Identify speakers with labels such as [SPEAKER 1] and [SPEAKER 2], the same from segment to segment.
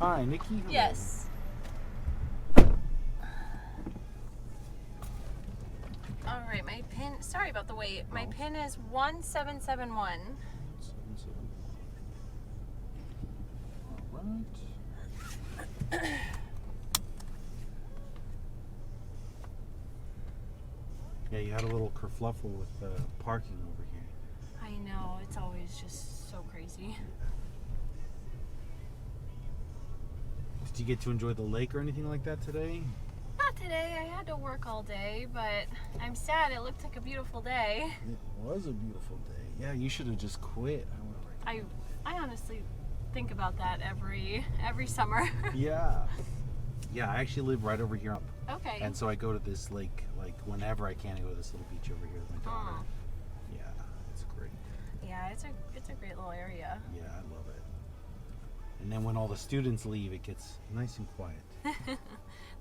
[SPEAKER 1] Hi, Nikki? Hello.
[SPEAKER 2] Yes. All right, my pin, sorry about the wait. My pin is 1771.
[SPEAKER 1] 771. All right. Yeah, you had a little kerfluffle with parking over here.
[SPEAKER 2] I know, it's always just so crazy.
[SPEAKER 1] Did you get to enjoy the lake or anything like that today?
[SPEAKER 2] Not today, I had to work all day, but I'm sad. It looked like a beautiful day.
[SPEAKER 1] It was a beautiful day. Yeah, you should have just quit.
[SPEAKER 2] I honestly think about that every summer.
[SPEAKER 1] Yeah. Yeah, I actually live right over here.
[SPEAKER 2] Okay.
[SPEAKER 1] And so I go to this lake, like, whenever I can. I go to this little beach over here with my daughter.
[SPEAKER 2] Oh.
[SPEAKER 1] Yeah, it's great.
[SPEAKER 2] Yeah, it's a great little area.
[SPEAKER 1] Yeah, I love it. And then when all the students leave, it gets nice and quiet.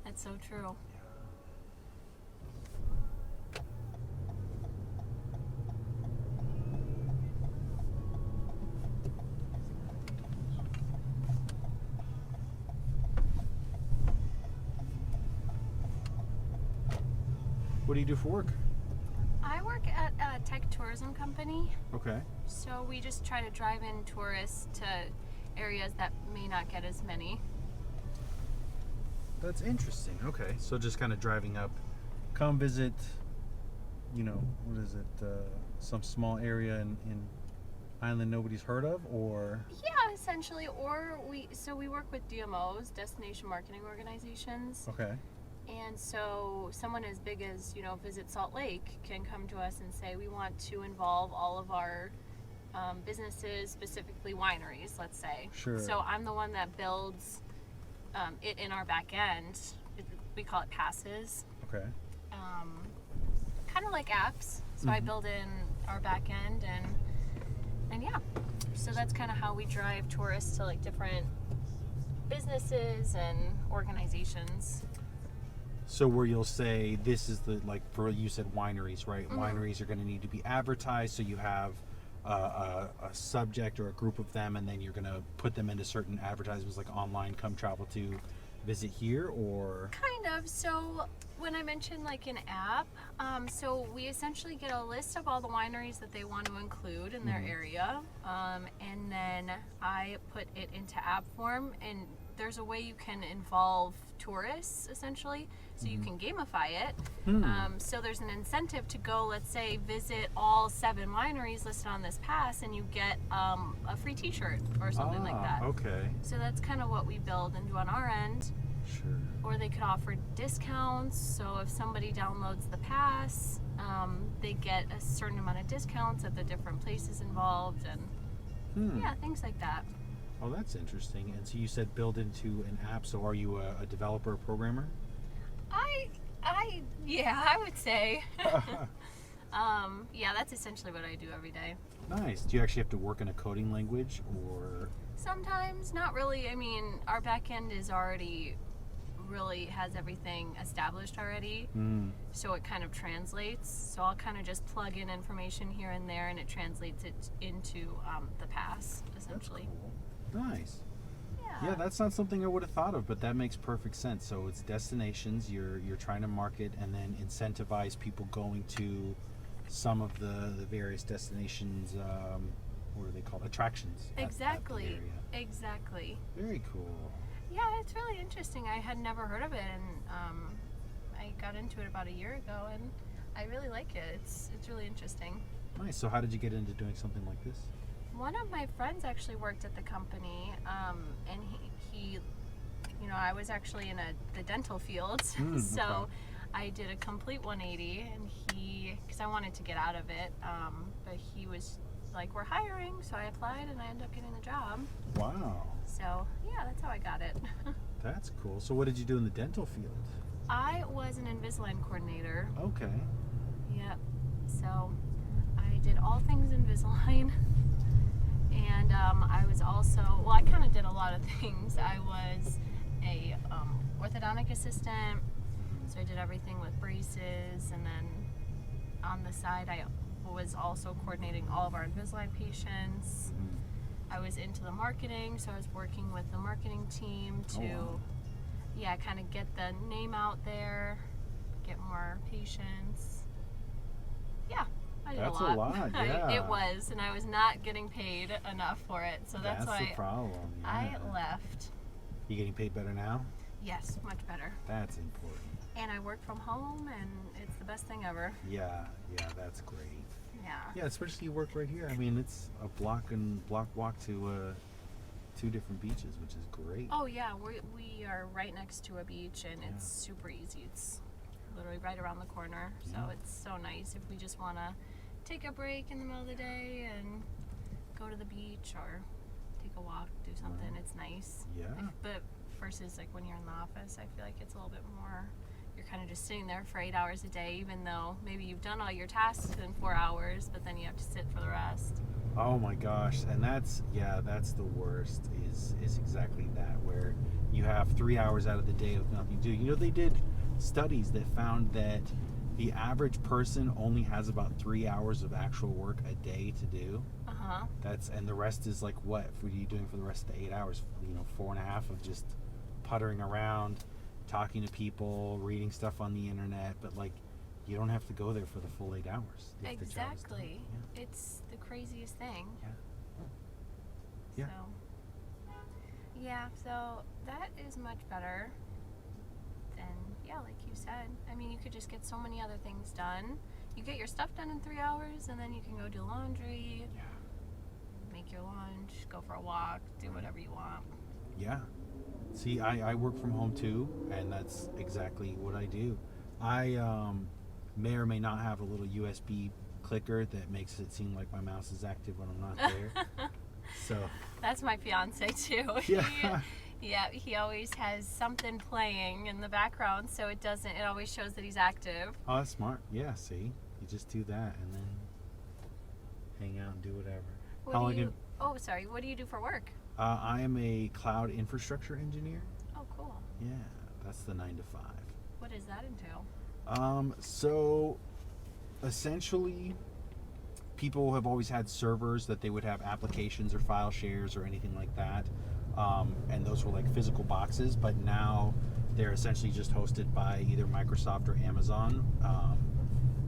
[SPEAKER 2] That's so true.
[SPEAKER 1] What do you do for work?
[SPEAKER 2] I work at a tech tourism company.
[SPEAKER 1] Okay.
[SPEAKER 2] So we just try to drive in tourists to areas that may not get as many.
[SPEAKER 1] That's interesting. Okay. So just kind of driving up, come visit, what is it, some small area in Island nobody's heard of, or?
[SPEAKER 2] Yeah, essentially. Or we work with DMOs, destination marketing organizations.
[SPEAKER 1] Okay.
[SPEAKER 2] And so someone as big as, Visit Salt Lake can come to us and say, we want to involve all of our businesses, specifically wineries, let's say.
[SPEAKER 1] Sure.
[SPEAKER 2] So I'm the one that builds it in our back end. We call it passes.
[SPEAKER 1] Okay.
[SPEAKER 2] Kind of like apps. So I build in our back end and yeah. So that's kind of how we drive tourists to like different businesses and organizations.
[SPEAKER 1] So where you'll say this is you said wineries, right? Mm-hmm. Wineries are going to need to be advertised, so you have a subject or a group of them, and then you're going to put them into certain advertisements like online, come travel to visit here, or? Kind
[SPEAKER 2] of. So when I mentioned like an app, so we essentially get a list of all the wineries that they want to include in their area, and then I put it into app form, and there's a way you can involve tourists essentially, so you can gamify it. So there's an incentive to go, let's say, visit all 7 wineries listed on this pass, and you get a free t-shirt or something like that.
[SPEAKER 1] Okay.
[SPEAKER 2] So that's kind of what we build and do on our end.
[SPEAKER 1] Sure.
[SPEAKER 2] Or they could offer discounts, so if somebody downloads the pass, they get a certain amount of discounts at the different places involved, and yeah, things like that.
[SPEAKER 1] Oh, that's interesting. And so you said build into an app. So are you a developer, programmer?
[SPEAKER 2] I would say. Yeah, that's essentially what I do every day.
[SPEAKER 1] Nice. Do you actually have to work in a coding language, or?
[SPEAKER 2] Sometimes, not really. I mean, our back end is already really has everything established already. So it kind of translates. So I'll kind of just plug in information here and there, and it translates it into the pass, essentially.
[SPEAKER 1] That's cool. Nice.
[SPEAKER 2] Yeah,
[SPEAKER 1] that's not something I would have thought of, but that makes perfect sense. So it's destinations you're trying to market, and then incentivize people going to some of the various destinations. What are they called? Attractions.
[SPEAKER 2] Exactly.
[SPEAKER 1] At the area.
[SPEAKER 2] Exactly.
[SPEAKER 1] Very cool.
[SPEAKER 2] Yeah, it's really interesting. I had never heard of it, and I got into it about a year ago, and I really like it. It's really interesting.
[SPEAKER 1] Nice. So how did you get into doing something like this?
[SPEAKER 2] One of my friends actually worked at the company, and he I was actually in the dental field, so
[SPEAKER 1] okay.
[SPEAKER 2] I did a complete 180, and because I wanted to get out of it, but he was like, we're hiring, so I applied, and I ended up getting the job.
[SPEAKER 1] Wow.
[SPEAKER 2] So yeah, that's how I got it.
[SPEAKER 1] That's cool. So what did you do in the dental field?
[SPEAKER 2] I was an Invisalign coordinator.
[SPEAKER 1] Okay.
[SPEAKER 2] Yep. So I did all things Invisalign. And I was also, I kind of did a lot of things. I was a orthodontic assistant, so I did everything with braces, and then on the side I was also coordinating all of our Invisalign patients. I was into the marketing, so I was working with the marketing team to,
[SPEAKER 1] wow.
[SPEAKER 2] yeah, kind of get the name out there, get more patients. Yeah, I did
[SPEAKER 1] That's
[SPEAKER 2] a lot.
[SPEAKER 1] a lot, yeah.
[SPEAKER 2] It was, and I was not getting paid enough for it, so that's
[SPEAKER 1] the
[SPEAKER 2] why
[SPEAKER 1] problem. Yeah.
[SPEAKER 2] I left.
[SPEAKER 1] You getting paid better now?
[SPEAKER 2] Yes, much better.
[SPEAKER 1] That's important.
[SPEAKER 2] And I work from home, and it's the best thing ever.
[SPEAKER 1] Yeah, that's great.
[SPEAKER 2] Yeah.
[SPEAKER 1] Yeah, especially you work right here. I mean, it's a block walk to 2 different beaches, which is great.
[SPEAKER 2] Oh yeah, we are right next to a beach, and it's super easy. It's literally right around the corner, so it's so nice if we just want to take a break in the middle of the day and go to the beach or take a walk, do something. It's nice.
[SPEAKER 1] Yeah.
[SPEAKER 2] But versus like when you're in the office, I feel like it's a little bit more. You're kind of just sitting there for 8 hours a day, even though maybe you've done all your tasks in 4 hours, but then you have to sit for the rest.
[SPEAKER 1] Oh my gosh, and that's the worst. Is exactly that, where you have 3 hours out of the day with nothing to do. You know, they did studies that found that the average person only has about 3 hours of actual work a day to do. And the rest is like, what are you doing for the rest of the 8 hours? 4.5 of just puttering around, talking to people, reading stuff on the internet. But like, you don't have to go there for the full 8 hours.
[SPEAKER 2] Exactly. It's the craziest thing.
[SPEAKER 1] Yeah.
[SPEAKER 2] So that is much better than, like you said. I mean, you could just get so many other things done. You get your stuff done in 3 hours, and then you can go do laundry, make your lunch, go for a walk, do whatever you want.
[SPEAKER 1] Yeah. See, I work from home too, and that's exactly what I do. I may or may not have a little USB clicker that makes it seem like my mouse is active when I'm not there. So
[SPEAKER 2] that's my fiance too.
[SPEAKER 1] Yeah.
[SPEAKER 2] He always has something playing in the background, so it always shows that he's active.
[SPEAKER 1] Oh, that's smart. Yeah, see? You just do that and then hang out and do whatever.
[SPEAKER 2] What do you do for work?
[SPEAKER 1] I am a cloud infrastructure engineer.
[SPEAKER 2] Oh, cool.
[SPEAKER 1] Yeah, that's the 9 to 5.
[SPEAKER 2] What does that entail?
[SPEAKER 1] So essentially, people have always had servers that they would have applications or file shares or anything like that. And those were like physical boxes, but now they're essentially just hosted by either Microsoft or Amazon.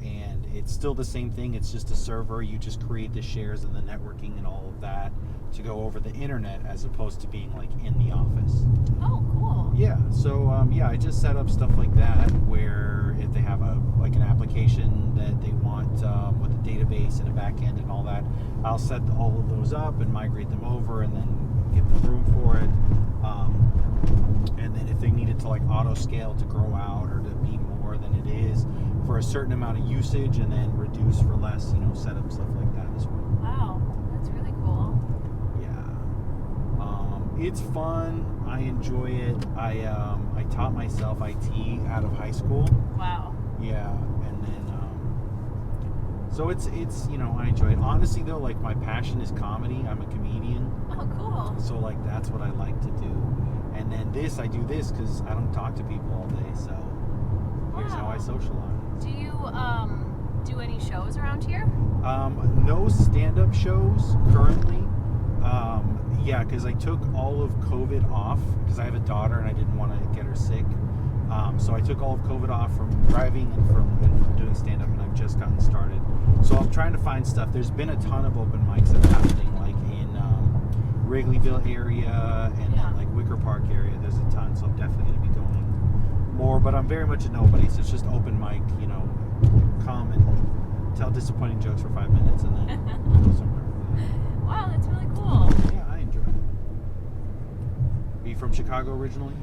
[SPEAKER 1] And it's still the same thing. It's just a server. You just create the shares and the networking and all of that to go over the internet, as opposed to being like in the office.
[SPEAKER 2] Oh, cool.
[SPEAKER 1] Yeah. So I just set up stuff like that, where if they have an application that they want with a database and a back end and all that, I'll set all of those up and migrate them over, and then give them room for it. And then if they needed to like auto scale to grow out or to be more than it is for a certain amount of usage, and then reduce for less, set up stuff like that as well.
[SPEAKER 2] Wow, that's really cool.
[SPEAKER 1] Yeah. It's fun. I enjoy it. I taught myself IT out of high school.
[SPEAKER 2] Wow.
[SPEAKER 1] Yeah, and then so it's I enjoy it. Honestly though, like my passion is comedy. I'm a comedian.
[SPEAKER 2] Oh, cool.
[SPEAKER 1] So like that's what I like to do. And then I do this because I don't talk to people all day. So here's how I socialize.
[SPEAKER 2] Do you do any shows around here?
[SPEAKER 1] No stand-up shows currently. Yeah, because I took all of COVID off because I have a daughter and I didn't want to get her sick. So I took all of COVID off from driving and from doing stand-up, and I've just gotten started. So I'm trying to find stuff. There's been a ton of open mics that are happening, like in Wrigleyville area and then like Wicker Park area. There's a ton, so I'm definitely going to be going more. But I'm very much a nobody, so it's just open mic, come and tell disappointing jokes for 5 minutes and then go somewhere.
[SPEAKER 2] Wow, that's really cool.
[SPEAKER 1] Yeah, I enjoy it. Are you from Chicago originally?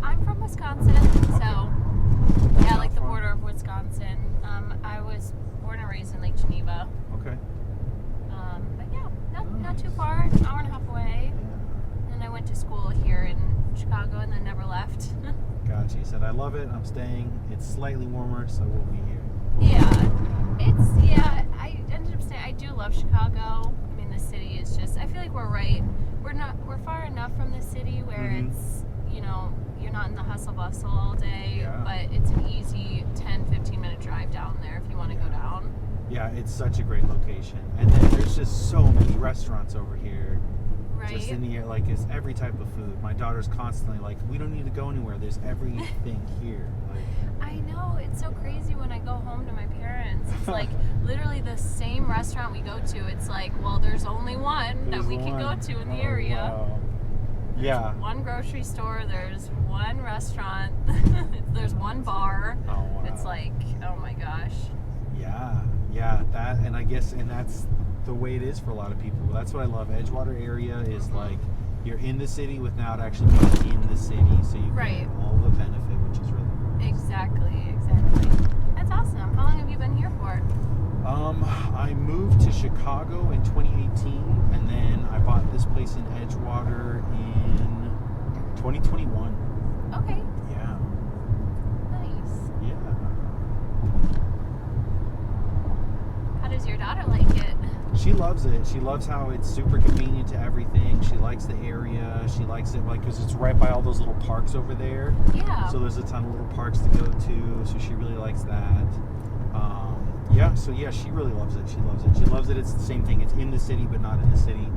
[SPEAKER 2] I'm from Wisconsin, so yeah, like the border of Wisconsin. I was born and raised in Lake Geneva.
[SPEAKER 1] Okay.
[SPEAKER 2] But yeah, not too far, an hour and a half away. And then I went to school here in Chicago and then never left.
[SPEAKER 1] Gotcha. You said, I love it, I'm staying. It's slightly warmer, so we'll be here.
[SPEAKER 2] I ended up staying. I do love Chicago. I mean, the city is just, I feel like we're far enough from the city where it's, you're not in the hustle bustle all day, but it's an easy 10-15 minute drive down there if you want to go down.
[SPEAKER 1] Yeah, it's such a great location. And then there's just so many restaurants over here.
[SPEAKER 2] Right.
[SPEAKER 1] Just in the air, like it's every type of food. My daughter's constantly like, we don't need to go anywhere. There's everything here. Like,
[SPEAKER 2] I know, it's so crazy when I go home to my parents. It's like literally the same restaurant we go to. It's like, well, there's only one that
[SPEAKER 1] there's
[SPEAKER 2] we can go
[SPEAKER 1] one.
[SPEAKER 2] to in the
[SPEAKER 1] Oh,
[SPEAKER 2] area.
[SPEAKER 1] wow.
[SPEAKER 2] There's
[SPEAKER 1] Yeah.
[SPEAKER 2] one grocery store, there's one restaurant, there's one bar.
[SPEAKER 1] Oh, wow.
[SPEAKER 2] It's like, oh my gosh.
[SPEAKER 1] Yeah, that, and I guess, and that's the way it is for a lot of people. That's what I love. Edgewater area is like, you're in the city without actually being in the city, so you
[SPEAKER 2] Right.
[SPEAKER 1] get all the benefit, which is really nice.
[SPEAKER 2] Exactly. That's awesome. How long have you been here for?
[SPEAKER 1] I moved to Chicago in 2018, and then I bought this place in Edgewater in 2021.
[SPEAKER 2] Okay,
[SPEAKER 1] Yeah.
[SPEAKER 2] nice.
[SPEAKER 1] Yeah.
[SPEAKER 2] How does your daughter like it?
[SPEAKER 1] She loves it. She loves how it's super convenient to everything. She likes the area. She likes it like because it's right by all those little parks over there.
[SPEAKER 2] Yeah.
[SPEAKER 1] So there's a ton of little parks to go to. So she really likes that. She really loves it. She loves it. She loves it. It's the same thing. It's in the city, but not in the city.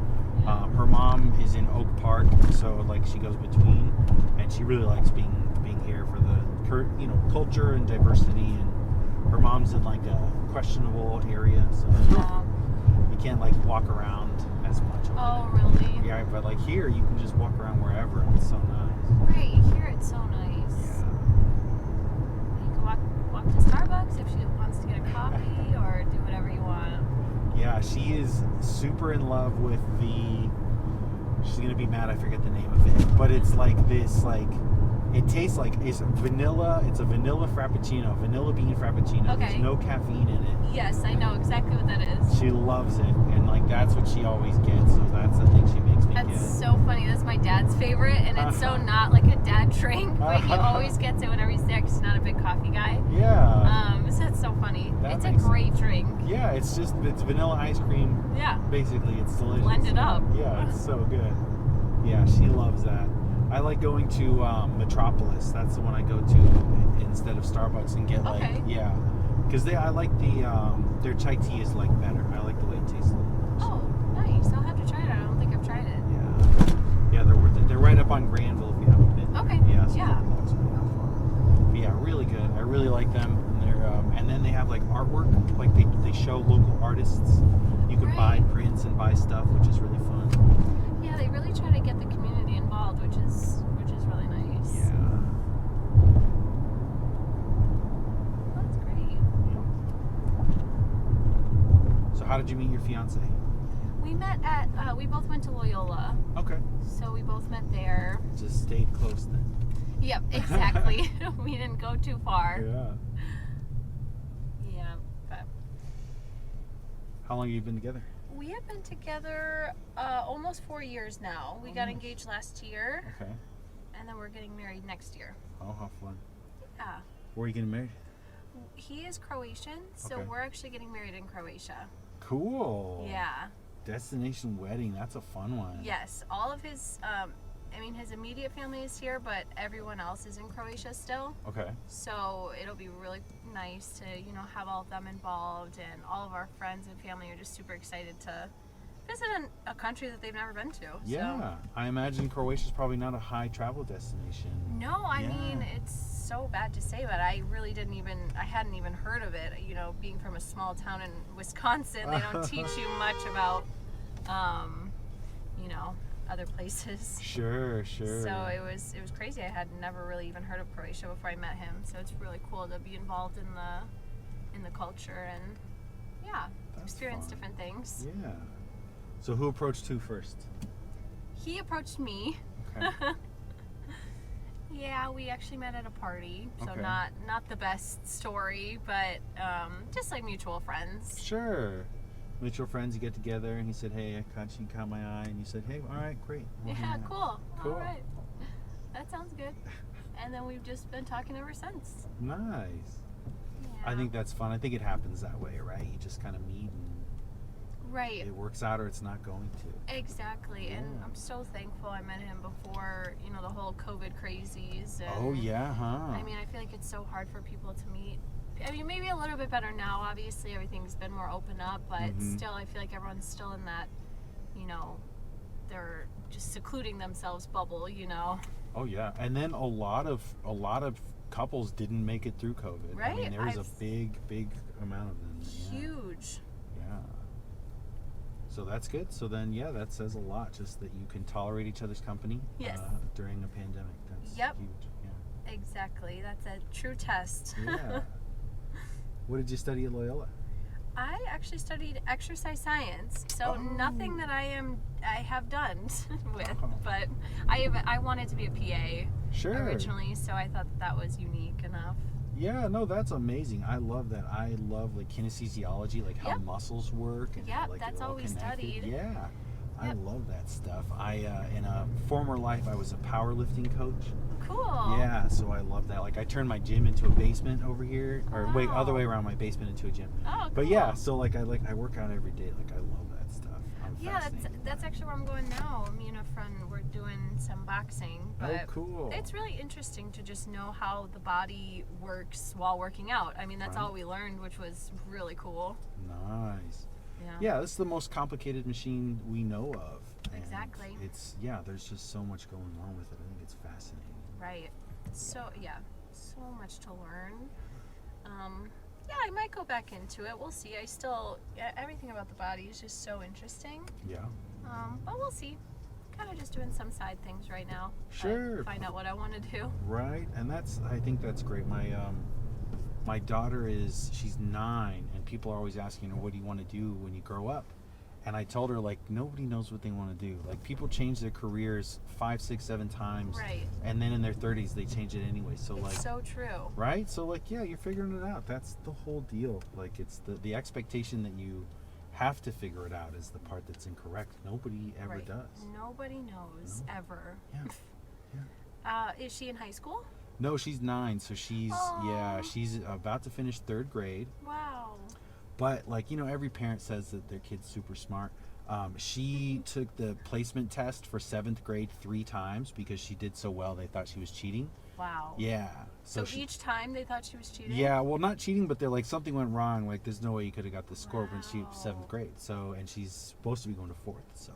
[SPEAKER 1] Her mom is in Oak Park, so like she goes between, and she really likes being here for the culture and diversity. And her mom's in like a questionable area, so you can't like walk around as much.
[SPEAKER 2] Oh, really?
[SPEAKER 1] Yeah, but like here, you can just walk around wherever. And it's so nice.
[SPEAKER 2] Right, here it's so nice.
[SPEAKER 1] Yeah.
[SPEAKER 2] You can walk to Starbucks if she wants to get a coffee or do whatever you want.
[SPEAKER 1] Yeah, she is super in love with she's gonna be mad I forget the name of it, but it's like this, like, it tastes like, it's a vanilla frappuccino, vanilla bean frappuccino.
[SPEAKER 2] Okay.
[SPEAKER 1] There's no caffeine in it.
[SPEAKER 2] Yes, I know exactly what that is.
[SPEAKER 1] She loves it, and like that's what she always gets, so that's the thing she makes me
[SPEAKER 2] That's
[SPEAKER 1] get.
[SPEAKER 2] so funny. That's my dad's favorite, and it's so not like a dad drink, but he always gets it whenever he's there because he's not a big coffee guy.
[SPEAKER 1] Yeah.
[SPEAKER 2] So it's so funny.
[SPEAKER 1] That
[SPEAKER 2] It's a
[SPEAKER 1] makes
[SPEAKER 2] great drink.
[SPEAKER 1] Yeah, it's vanilla ice cream.
[SPEAKER 2] Yeah.
[SPEAKER 1] Basically, it's delicious.
[SPEAKER 2] Blended up.
[SPEAKER 1] Yeah, it's so good. Yeah, she loves that. I like going to Metropolis. That's the one I go to instead of Starbucks and get like,
[SPEAKER 2] Okay.
[SPEAKER 1] yeah, because I like their chai tea is like better. I like the way it tastes.
[SPEAKER 2] Oh, nice. I'll have to try it. I don't think I've tried it.
[SPEAKER 1] Yeah, they're worth it. They're right up on Granville if you haven't been.
[SPEAKER 2] Okay.
[SPEAKER 1] Yeah. So
[SPEAKER 2] Yeah.
[SPEAKER 1] that's really not far. But yeah, really good. I really like them. And they're and then they have like artwork. Like they show local artists. You can buy
[SPEAKER 2] Right.
[SPEAKER 1] prints and buy stuff, which is really fun.
[SPEAKER 2] Yeah, they really try to get the community involved, which is really nice.
[SPEAKER 1] Yeah.
[SPEAKER 2] That's great.
[SPEAKER 1] So how did you meet your fiance?
[SPEAKER 2] We met at we both went to Loyola,
[SPEAKER 1] Okay.
[SPEAKER 2] so we both met there.
[SPEAKER 1] Just stayed close then.
[SPEAKER 2] Yep, exactly. We didn't go too far.
[SPEAKER 1] Yeah.
[SPEAKER 2] Yeah, but
[SPEAKER 1] How long have you been together?
[SPEAKER 2] we have been together almost 4 years now. We got
[SPEAKER 1] nice.
[SPEAKER 2] engaged last year,
[SPEAKER 1] Okay.
[SPEAKER 2] and then we're getting married next year.
[SPEAKER 1] Oh, how fun.
[SPEAKER 2] Yeah.
[SPEAKER 1] Where are you getting married?
[SPEAKER 2] He is Croatian, so
[SPEAKER 1] Okay.
[SPEAKER 2] we're actually getting married in Croatia.
[SPEAKER 1] Cool.
[SPEAKER 2] Yeah.
[SPEAKER 1] Destination wedding. That's a fun one.
[SPEAKER 2] Yes, all of his, his immediate family is here, but everyone else is in Croatia still.
[SPEAKER 1] Okay.
[SPEAKER 2] So it'll be really nice to, have all of them involved, and all of our friends and family are just super excited to visit a country that they've never been to.
[SPEAKER 1] Yeah.
[SPEAKER 2] So,
[SPEAKER 1] I imagine Croatia's probably not a high travel destination.
[SPEAKER 2] no, I
[SPEAKER 1] Yeah.
[SPEAKER 2] mean, it's so bad to say, but I really I hadn't even heard of it. Being from a small town in Wisconsin, they don't teach you much about, other places.
[SPEAKER 1] Sure.
[SPEAKER 2] So it was crazy. I had never really even heard of Croatia before I met him. So it's really cool to be involved in the culture and
[SPEAKER 1] That's
[SPEAKER 2] experience
[SPEAKER 1] fun.
[SPEAKER 2] different things.
[SPEAKER 1] Yeah. So who approached who first?
[SPEAKER 2] He approached me.
[SPEAKER 1] Okay.
[SPEAKER 2] Yeah, we actually met at a party. So
[SPEAKER 1] Okay.
[SPEAKER 2] not the best story, but just like mutual friends.
[SPEAKER 1] Sure. Mutual friends, you get together, and he said, "Hey, you caught my eye," and you said, "Hey, all right, great." We'll hang
[SPEAKER 2] Yeah,
[SPEAKER 1] out."
[SPEAKER 2] cool.
[SPEAKER 1] Cool.
[SPEAKER 2] All right. That sounds good. And then we've just been talking ever since.
[SPEAKER 1] Nice.
[SPEAKER 2] Yeah.
[SPEAKER 1] I think that's fun. I think it happens that way, right? You just kind of meet, and
[SPEAKER 2] Right.
[SPEAKER 1] it works out, or it's not going to.
[SPEAKER 2] Exactly, and
[SPEAKER 1] Yeah.
[SPEAKER 2] I'm so thankful I met him before, the whole COVID crazies. And,
[SPEAKER 1] Oh yeah, huh?
[SPEAKER 2] I mean, I feel like it's so hard for people to meet. I mean, maybe a little bit better now. Obviously, everything's been more open up, but
[SPEAKER 1] Mhm.
[SPEAKER 2] still, I feel like everyone's still in that, they're just secluding themselves bubble, you know.
[SPEAKER 1] Oh yeah, and then a lot of couples didn't make it through COVID. I mean,
[SPEAKER 2] Right?
[SPEAKER 1] there was a big amount of them. Yeah.
[SPEAKER 2] Huge.
[SPEAKER 1] Yeah. So that's good. So then, yeah, that says a lot. Just that you can tolerate each other's company.
[SPEAKER 2] Yes.
[SPEAKER 1] During a pandemic. That's
[SPEAKER 2] Yep.
[SPEAKER 1] huge. Yeah.
[SPEAKER 2] Exactly. That's a true test.
[SPEAKER 1] Yeah. What did you study at Loyola?
[SPEAKER 2] I actually studied exercise science, so nothing that I have done with, but I wanted to be a PA
[SPEAKER 1] Sure.
[SPEAKER 2] originally, so I thought that was unique enough.
[SPEAKER 1] Yeah, no, that's amazing. I love that. I love like kinesiology, like how
[SPEAKER 2] Yep.
[SPEAKER 1] muscles work and how,
[SPEAKER 2] Yep,
[SPEAKER 1] like
[SPEAKER 2] that's
[SPEAKER 1] they're
[SPEAKER 2] all we
[SPEAKER 1] connected.
[SPEAKER 2] studied.
[SPEAKER 1] Yeah. I
[SPEAKER 2] Yep.
[SPEAKER 1] love that stuff. I in a former life I was a powerlifting coach.
[SPEAKER 2] Cool.
[SPEAKER 1] Yeah, so I love that. Like I turned my gym into a basement over here, or wait,
[SPEAKER 2] Wow.
[SPEAKER 1] other way around, my basement into a gym.
[SPEAKER 2] Oh, cool.
[SPEAKER 1] But yeah, so like I work out every day. Like I love that stuff. I'm
[SPEAKER 2] Yeah,
[SPEAKER 1] fascinated by
[SPEAKER 2] that's
[SPEAKER 1] it.
[SPEAKER 2] actually where I'm going now. Me and a friend, we're doing some boxing.
[SPEAKER 1] Oh,
[SPEAKER 2] But
[SPEAKER 1] cool.
[SPEAKER 2] it's really interesting to just know how the body works while working out. I mean, that's
[SPEAKER 1] Right.
[SPEAKER 2] all we learned, which was really cool.
[SPEAKER 1] Nice.
[SPEAKER 2] Yeah.
[SPEAKER 1] Yeah, this is the most complicated machine we know of. And
[SPEAKER 2] Exactly.
[SPEAKER 1] It's there's just so much going on with it. I think it's fascinating.
[SPEAKER 2] Right. So so much to learn. Yeah, I might go back into it. We'll see. Everything about the body is just so interesting.
[SPEAKER 1] Yeah.
[SPEAKER 2] But we'll see. Kind of just doing some side things right now.
[SPEAKER 1] Sure.
[SPEAKER 2] Find out what I want to do.
[SPEAKER 1] Right, and I think that's great. My daughter she's 9, and people are always asking her, what do you want to do when you grow up? And I told her, like, nobody knows what they want to do. Like, people change their careers 5, 6, 7 times,
[SPEAKER 2] Right.
[SPEAKER 1] and then in their 30s they change it anyway. So
[SPEAKER 2] It's
[SPEAKER 1] like,
[SPEAKER 2] so true.
[SPEAKER 1] right? So like, yeah, you're figuring it out. That's the whole deal. Like, it's the expectation that you have to figure it out is the part that's incorrect. Nobody ever
[SPEAKER 2] Right.
[SPEAKER 1] does.
[SPEAKER 2] Nobody knows ever.
[SPEAKER 1] Yeah.
[SPEAKER 2] Is she in high school?
[SPEAKER 1] No, she's 9, so she's
[SPEAKER 2] Aw.
[SPEAKER 1] she's about to finish 3rd grade.
[SPEAKER 2] Wow.
[SPEAKER 1] But like, every parent says that their kid's super smart. She took the placement test for 7th grade 3 times because she did so well. They thought she was cheating.
[SPEAKER 2] Wow.
[SPEAKER 1] Yeah.
[SPEAKER 2] So each time they thought she was cheating?
[SPEAKER 1] Yeah, well, not cheating, but they're like, something went wrong. Like, there's no way you could have got the score when she was
[SPEAKER 2] Wow.
[SPEAKER 1] 7th grade. So, and she's supposed to be going to 4th. So,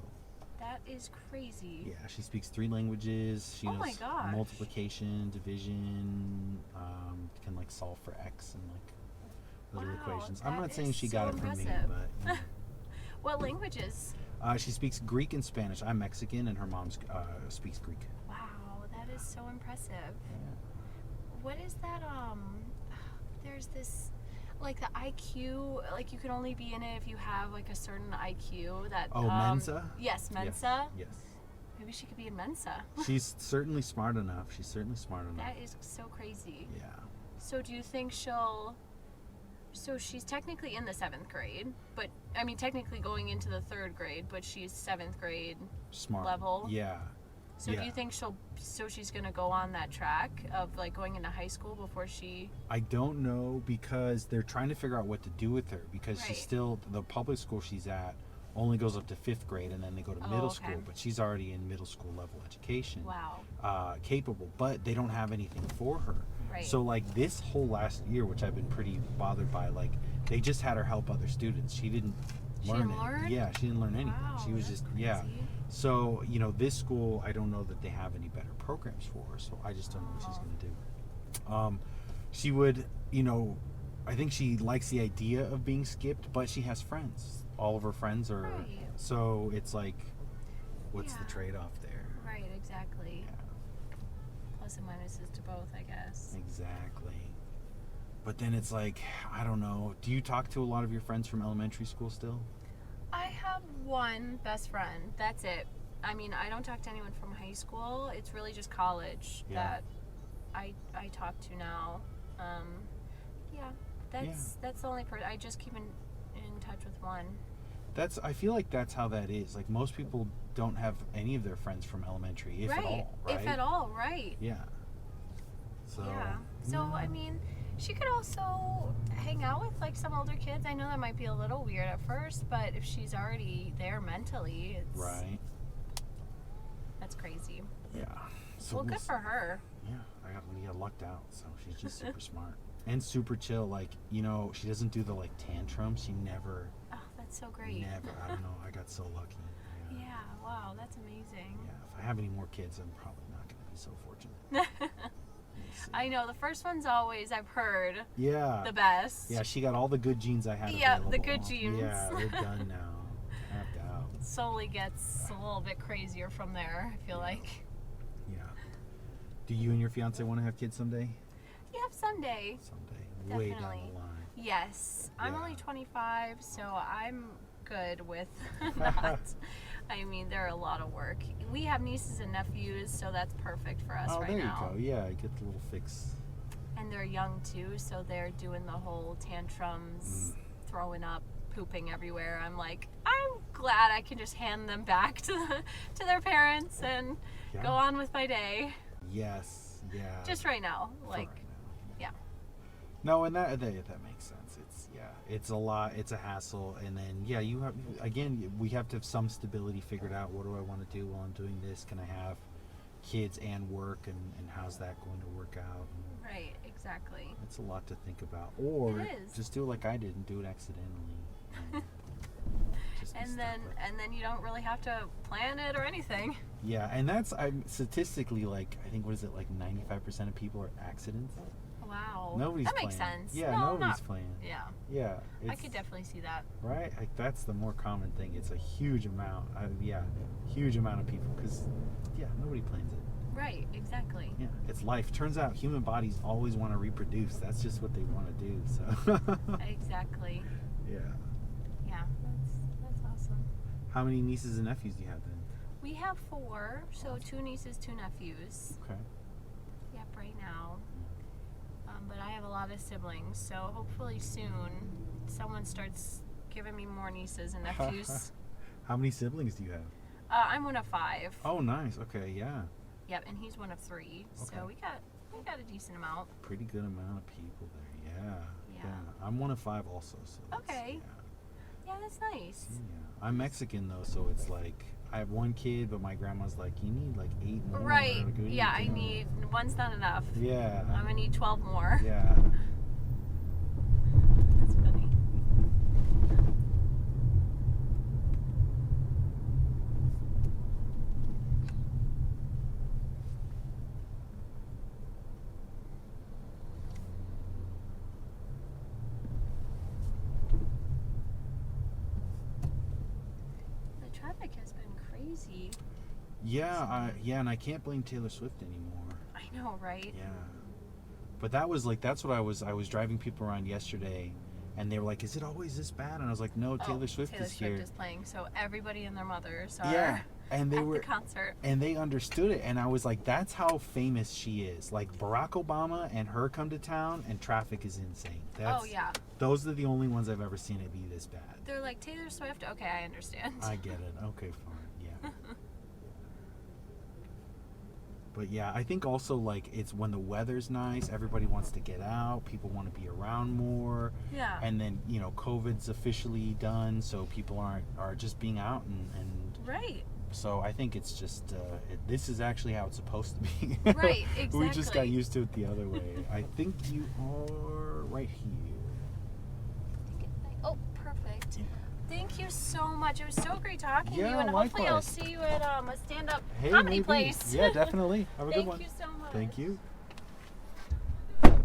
[SPEAKER 2] That is crazy.
[SPEAKER 1] yeah, she speaks 3 languages. She
[SPEAKER 2] Oh
[SPEAKER 1] knows
[SPEAKER 2] my gosh.
[SPEAKER 1] multiplication, division, can like solve for X and like little
[SPEAKER 2] Wow,
[SPEAKER 1] equations. I'm
[SPEAKER 2] that
[SPEAKER 1] not saying
[SPEAKER 2] is
[SPEAKER 1] she
[SPEAKER 2] so
[SPEAKER 1] got it from me,
[SPEAKER 2] impressive.
[SPEAKER 1] but
[SPEAKER 2] What languages?
[SPEAKER 1] she speaks Greek and Spanish. I'm Mexican, and her mom speaks Greek.
[SPEAKER 2] Wow, that is so impressive.
[SPEAKER 1] Yeah.
[SPEAKER 2] What is that? There's this, like the IQ, like you can only be in it if you have like a certain IQ. That
[SPEAKER 1] Mensa?
[SPEAKER 2] Yes, Mensa.
[SPEAKER 1] Yes.
[SPEAKER 2] Maybe she could be in Mensa.
[SPEAKER 1] She's certainly smart enough. She's certainly smart enough.
[SPEAKER 2] That is so crazy.
[SPEAKER 1] Yeah.
[SPEAKER 2] So do you think so she's technically in the 7th grade, but I mean technically going into the 3rd grade, but she's 7th grade
[SPEAKER 1] Smart.
[SPEAKER 2] level.
[SPEAKER 1] Yeah.
[SPEAKER 2] So
[SPEAKER 1] Yeah.
[SPEAKER 2] do you think she's gonna go on that track of like going into high school before she?
[SPEAKER 1] I don't know because they're trying to figure out what to do with her because she's
[SPEAKER 2] Right.
[SPEAKER 1] still, the public school she's at only goes up to 5th grade and then they go to
[SPEAKER 2] Oh,
[SPEAKER 1] middle
[SPEAKER 2] okay.
[SPEAKER 1] school, but she's already in middle school level education.
[SPEAKER 2] Wow.
[SPEAKER 1] Capable, but they don't have anything for her.
[SPEAKER 2] Right.
[SPEAKER 1] So like this whole last year, which I've been pretty bothered by, like they just had her help other students. She didn't learn
[SPEAKER 2] didn't
[SPEAKER 1] it.
[SPEAKER 2] learn?
[SPEAKER 1] Yeah, she didn't learn anything.
[SPEAKER 2] Wow,
[SPEAKER 1] She was
[SPEAKER 2] that's
[SPEAKER 1] just
[SPEAKER 2] crazy.
[SPEAKER 1] So, this school, I don't know that they have any better programs for her, so I just don't know what she's going to do. She would, I think she likes the idea of being skipped, but she has friends. All of her friends are,
[SPEAKER 2] Right.
[SPEAKER 1] so it's like, what's the
[SPEAKER 2] Yeah.
[SPEAKER 1] trade-off there?
[SPEAKER 2] Right. Exactly.
[SPEAKER 1] Yeah,
[SPEAKER 2] Plus and minuses to both, I guess.
[SPEAKER 1] exactly. But then it's like, I don't know. Do you talk to a lot of your friends from elementary school still?
[SPEAKER 2] I have one best friend. That's it. I mean, I don't talk to anyone from high school. It's really just college
[SPEAKER 1] Yeah.
[SPEAKER 2] that I talk to now. Yeah, that's the only person. I just keep in touch with one.
[SPEAKER 1] I feel like that's how that is. Like most people don't have any of their friends from elementary, if at all, right?
[SPEAKER 2] If at all, right.
[SPEAKER 1] Yeah. So.
[SPEAKER 2] Yeah. So, I mean, she could also hang out with like some older kids. I know that might be a little weird at first, but if she's already there mentally, it's
[SPEAKER 1] Right.
[SPEAKER 2] That's crazy.
[SPEAKER 1] Yeah. So
[SPEAKER 2] Well, good for her.
[SPEAKER 1] Yeah, we got lucked out. So she's just super smart and super chill. Like she doesn't do the like tantrums. She never.
[SPEAKER 2] Oh, that's so great.
[SPEAKER 1] Never. I don't know. I got so lucky.
[SPEAKER 2] Yeah, wow, that's amazing.
[SPEAKER 1] Yeah, if I have any more kids, I'm probably not going to be so fortunate.
[SPEAKER 2] I know, the first one's always, I've heard,
[SPEAKER 1] Yeah.
[SPEAKER 2] the best.
[SPEAKER 1] Yeah, she got all the good genes I had
[SPEAKER 2] Yeah,
[SPEAKER 1] available.
[SPEAKER 2] the good genes.
[SPEAKER 1] Yeah, they're done now. Tapped out.
[SPEAKER 2] Slowly gets a little bit crazier from there, I feel like.
[SPEAKER 1] Yeah. Do you and your fiance want to have kids someday?
[SPEAKER 2] Yeah, someday.
[SPEAKER 1] Someday. Way down
[SPEAKER 2] Definitely.
[SPEAKER 1] the line.
[SPEAKER 2] Yes. I'm
[SPEAKER 1] Yeah.
[SPEAKER 2] only 25, so I'm good with that. I mean, they're a lot of work. We have nieces and nephews, so that's perfect for us
[SPEAKER 1] Oh,
[SPEAKER 2] right
[SPEAKER 1] there
[SPEAKER 2] now.
[SPEAKER 1] you go. Yeah, get the little fix.
[SPEAKER 2] And they're young too, so they're doing the whole tantrums, throwing up, pooping everywhere. I'm like, I'm glad I can just hand them back to their parents and
[SPEAKER 1] Yeah.
[SPEAKER 2] go on with my day.
[SPEAKER 1] Yes. Yeah.
[SPEAKER 2] Just right now,
[SPEAKER 1] For
[SPEAKER 2] like,
[SPEAKER 1] right now.
[SPEAKER 2] yeah.
[SPEAKER 1] No, and that makes sense. It's a lot. It's a hassle, and then you have we have to have some stability figured out. What do I want to do while I'm doing this? Can I have kids and work, and how's that going to work out?
[SPEAKER 2] Right, exactly.
[SPEAKER 1] It's a lot to think about. Or
[SPEAKER 2] It is.
[SPEAKER 1] just do it like I did and do it accidentally. Just be
[SPEAKER 2] And
[SPEAKER 1] stuck
[SPEAKER 2] then
[SPEAKER 1] with it.
[SPEAKER 2] you don't really have to plan it or anything.
[SPEAKER 1] Yeah, and that's statistically like I think what is it like 95% of people are accidents.
[SPEAKER 2] Wow.
[SPEAKER 1] Nobody's
[SPEAKER 2] that makes
[SPEAKER 1] playing.
[SPEAKER 2] sense.
[SPEAKER 1] Yeah,
[SPEAKER 2] No,
[SPEAKER 1] nobody's
[SPEAKER 2] not-
[SPEAKER 1] playing.
[SPEAKER 2] Yeah,
[SPEAKER 1] Yeah,
[SPEAKER 2] I could definitely see that.
[SPEAKER 1] right. Like that's the more common thing. It's a huge amount. Huge amount of people because nobody plans it.
[SPEAKER 2] Right, exactly.
[SPEAKER 1] Yeah, it's life. Turns out human bodies always want to reproduce. That's just what they want to do. So.
[SPEAKER 2] Exactly.
[SPEAKER 1] Yeah.
[SPEAKER 2] Yeah, that's awesome.
[SPEAKER 1] How many nieces and nephews do you have then?
[SPEAKER 2] We have 4, so 2 nieces, 2 nephews.
[SPEAKER 1] Okay.
[SPEAKER 2] Yep, right now. But I have a lot of siblings, so hopefully soon someone starts giving me more nieces and nephews.
[SPEAKER 1] How many siblings do you have?
[SPEAKER 2] I'm one of 5.
[SPEAKER 1] Oh, nice. Okay, yeah.
[SPEAKER 2] Yep, and he's one of 3.
[SPEAKER 1] Okay.
[SPEAKER 2] So we got a decent amount.
[SPEAKER 1] Pretty good amount of people there. Yeah.
[SPEAKER 2] Yeah.
[SPEAKER 1] I'm one of 5 also. So
[SPEAKER 2] Okay. Yeah, that's nice.
[SPEAKER 1] Yeah. I'm Mexican though, so it's like I have 1 kid, but my grandma's like, you need like 8 more.
[SPEAKER 2] Right.
[SPEAKER 1] Like, what are you
[SPEAKER 2] Yeah, I
[SPEAKER 1] doing?"
[SPEAKER 2] need one's not enough.
[SPEAKER 1] Yeah.
[SPEAKER 2] I'm gonna need 12 more.
[SPEAKER 1] Yeah.
[SPEAKER 2] That's funny. The traffic has been crazy.
[SPEAKER 1] Yeah, and I can't blame Taylor Swift anymore.
[SPEAKER 2] I know, right?
[SPEAKER 1] Yeah. But that's what I was driving people around yesterday and they were like, "Is it always this bad?" And I was like, "No, Taylor Swift
[SPEAKER 2] Taylor
[SPEAKER 1] is
[SPEAKER 2] Swift
[SPEAKER 1] here."
[SPEAKER 2] is playing, so everybody and their mothers are
[SPEAKER 1] Yeah. And they
[SPEAKER 2] at
[SPEAKER 1] were
[SPEAKER 2] the concert.
[SPEAKER 1] and they understood it, and I was like, that's how famous she is. Like Barack Obama and her come to town and traffic is insane.
[SPEAKER 2] Oh yeah.
[SPEAKER 1] Those are the only ones I've ever seen it be this bad.
[SPEAKER 2] They're like, Taylor Swift? Okay, I understand.
[SPEAKER 1] I get it. Okay, fine. Yeah. But yeah, I think also like it's when the weather's nice, everybody wants to get out, people want to be around more.
[SPEAKER 2] Yeah.
[SPEAKER 1] And then, COVID's officially done, so people are just being out and
[SPEAKER 2] Right.
[SPEAKER 1] so I think it's just this is actually how it's supposed to be.
[SPEAKER 2] Right, exactly.
[SPEAKER 1] We just got used to it the other way. I think you are right here.
[SPEAKER 2] Oh, perfect.
[SPEAKER 1] Yeah.
[SPEAKER 2] Thank you so much. It was so great talking to you,
[SPEAKER 1] Yeah,
[SPEAKER 2] and hopefully I'll
[SPEAKER 1] likewise.
[SPEAKER 2] see you at a stand-up
[SPEAKER 1] Hey,
[SPEAKER 2] comedy
[SPEAKER 1] maybe.
[SPEAKER 2] place.
[SPEAKER 1] Yeah, definitely. Have a good
[SPEAKER 2] Thank
[SPEAKER 1] one.
[SPEAKER 2] you so much.
[SPEAKER 1] Thank you.